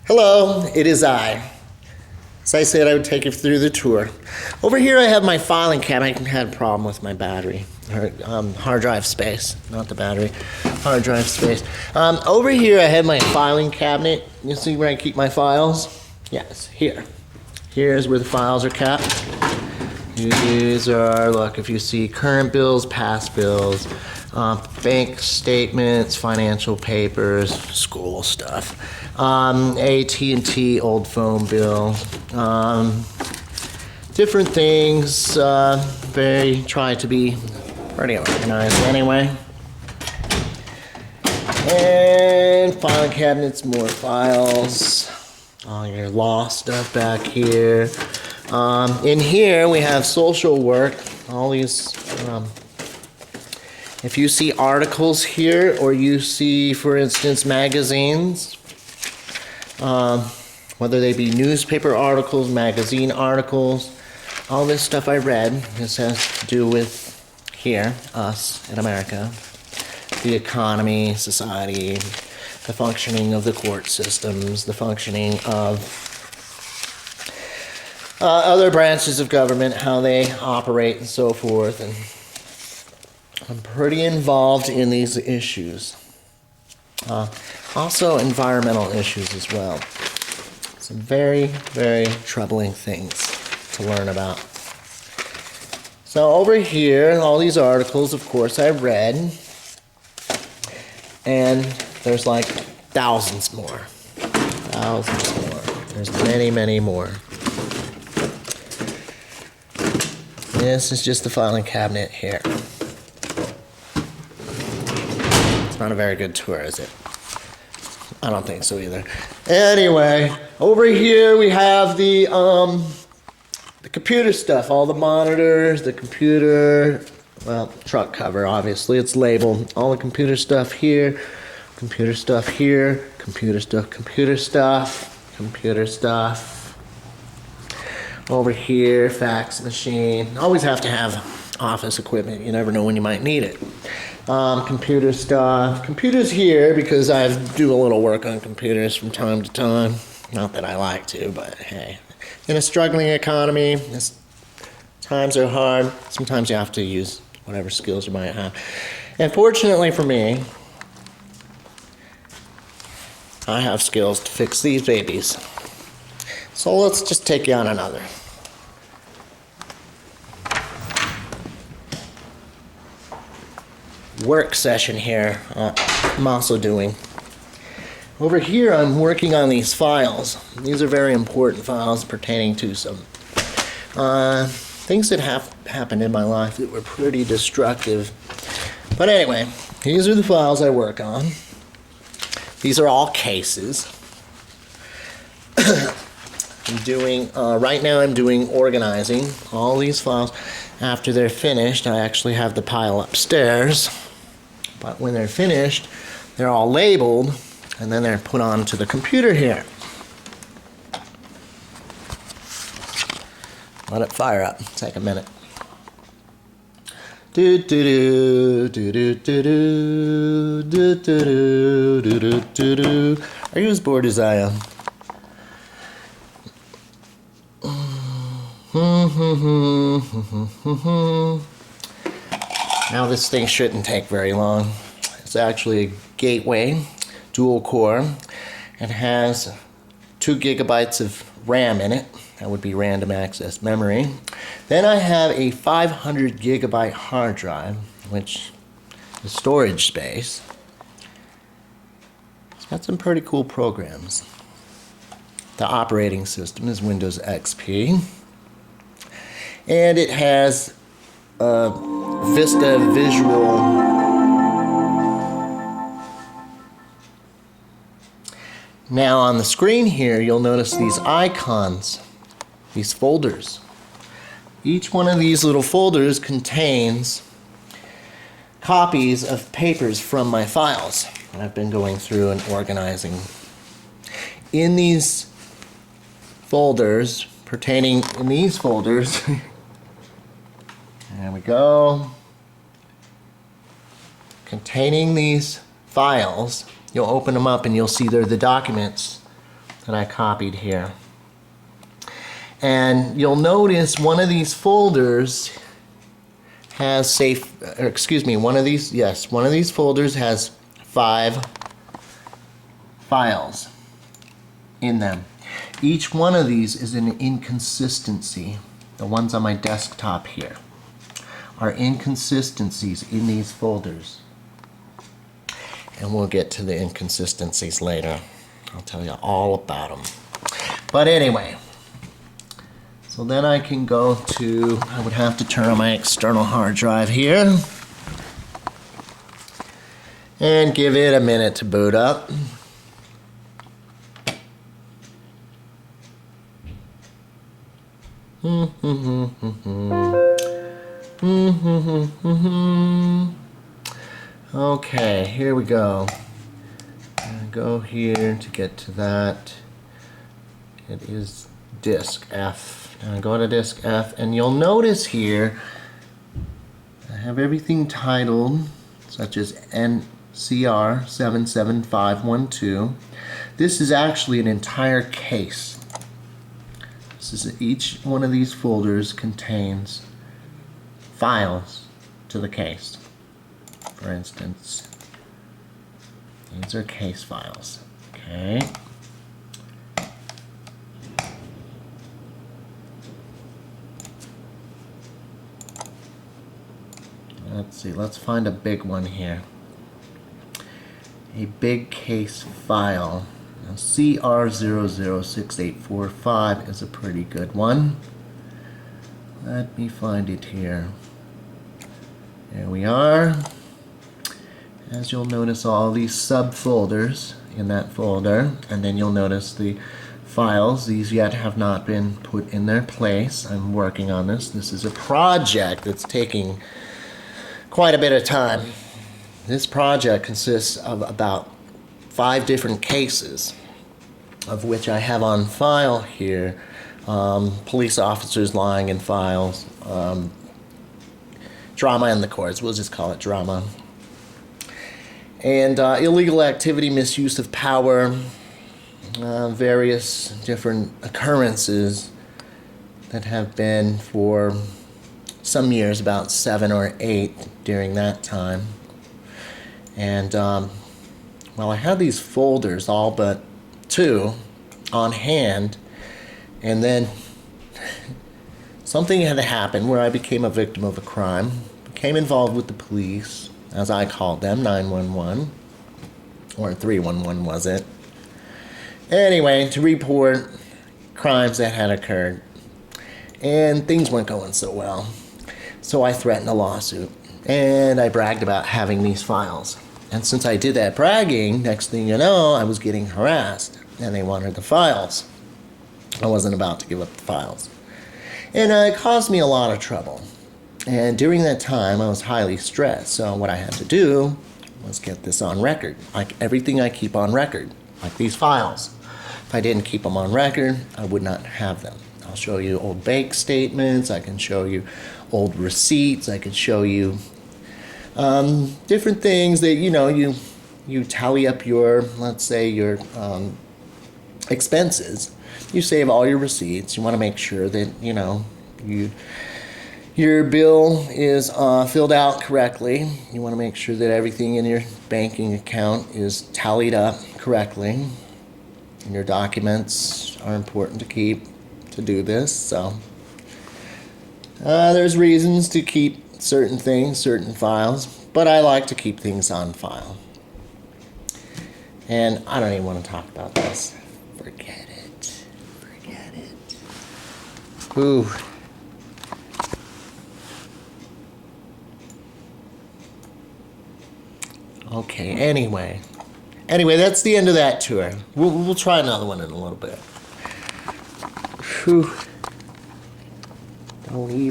Hello, it is I. As I said, I would take you through the tour. Over here I have my filing cabinet. I had a problem with my battery, or hard drive space, not the battery, hard drive space. Over here I have my filing cabinet. You see where I keep my files? Yes, here. Here's where the files are kept. These are, look, if you see current bills, past bills, bank statements, financial papers, school stuff, AT&T old phone bill, different things. Try to be pretty organized anyway. And filing cabinets, more files. All your law stuff back here. In here we have social work. All these. If you see articles here, or you see, for instance, magazines, whether they be newspaper articles, magazine articles, all this stuff I read, this has to do with here, us in America, the economy, society, the functioning of the court systems, the functioning of other branches of government, how they operate and so forth. And I'm pretty involved in these issues. Also environmental issues as well. Some very, very troubling things to learn about. So over here, all these articles, of course, I read. And there's like thousands more. Thousands more. There's many, many more. This is just the filing cabinet here. It's not a very good tour, is it? I don't think so either. Anyway, over here we have the computer stuff, all the monitors, the computer, well, truck cover, obviously, it's labeled. All the computer stuff here, computer stuff here, computer stuff, computer stuff, computer stuff. Over here, fax machine. Always have to have office equipment. You never know when you might need it. Computer stuff. Computers here because I do a little work on computers from time to time. Not that I like to, but hey. In a struggling economy, times are hard. Sometimes you have to use whatever skills you might have. And fortunately for me, I have skills to fix these babies. So let's just take you on another. Work session here I'm also doing. Over here I'm working on these files. These are very important files pertaining to some things that have happened in my life that were pretty destructive. But anyway, these are the files I work on. These are all cases. I'm doing, right now I'm doing organizing all these files. After they're finished, I actually have the pile upstairs. But when they're finished, they're all labeled, and then they're put onto the computer here. Let it fire up. Take a minute. Do do do do do do do do do do do do. Are you as bored as I am? Now this thing shouldn't take very long. It's actually a Gateway dual core. It has 2 gigabytes of RAM in it. That would be random access memory. Then I have a 500 gigabyte hard drive, which is storage space. It's got some pretty cool programs. The operating system is Windows XP. And it has a Vista Visual. Now on the screen here, you'll notice these icons, these folders. Each one of these little folders contains copies of papers from my files that I've been going through and organizing. In these folders, pertaining in these folders, there we go, containing these files, you'll open them up and you'll see they're the documents that I copied here. And you'll notice one of these folders has one of these folders has 5 files in them. Each one of these is an inconsistency. The ones on my desktop here are inconsistencies in these folders. And we'll get to the inconsistencies later. I'll tell you all about them. But anyway, so then I can go to, I would have to turn on my external hard drive here and give it a minute to boot up. Okay, here we go. Go here to get to that. It is disk F. Now go to disk F, and you'll notice here I have everything titled, such as NCR 77512. This is actually an entire case. Each one of these folders contains files to the case. For instance, these are case files. Okay. Let's see, let's find a big one here. A big case file. Now, CR006845 is a pretty good one. Let me find it here. There we are. As you'll notice, all these subfolders in that folder, and then you'll notice the files. These yet have not been put in their place. I'm working on this. This is a project that's taking quite a bit of time. This project consists of about 5 different cases, of which I have on file here. Police officers lying in files, drama in the courts, we'll just call it drama, and illegal activity, misuse of power, various different occurrences that have been for some years, about 7 or 8 during that time. And well, I had these folders, all but 2, on hand, and then something had happened where I became a victim of a crime, became involved with the police, as I called them, 911, or 311 was it? Anyway, to report crimes that had occurred, and things weren't going so well. So I threatened a lawsuit, and I bragged about having these files. And since I did that bragging, next thing you know, I was getting harassed, and they wanted the files. I wasn't about to give up the files. And it caused me a lot of trouble. And during that time, I was highly stressed. So what I had to do was get this on record, like everything I keep on record, like these files. If I didn't keep them on record, I would not have them. I'll show you old bank statements. I can show you old receipts. I can show you different things that, you know, you tally up your, let's say, your expenses. You save all your receipts. You want to make sure that, you know, your bill is filled out correctly. You want to make sure that everything in your banking account is tallied up correctly. And your documents are important to keep to do this. So there's reasons to keep certain things, certain files, but I like to keep things on file. And I don't even want to talk about this. Forget it. Forget it. Ooh. Okay, anyway, that's the end of that tour. We'll try another one in a little bit. Whew. Don't even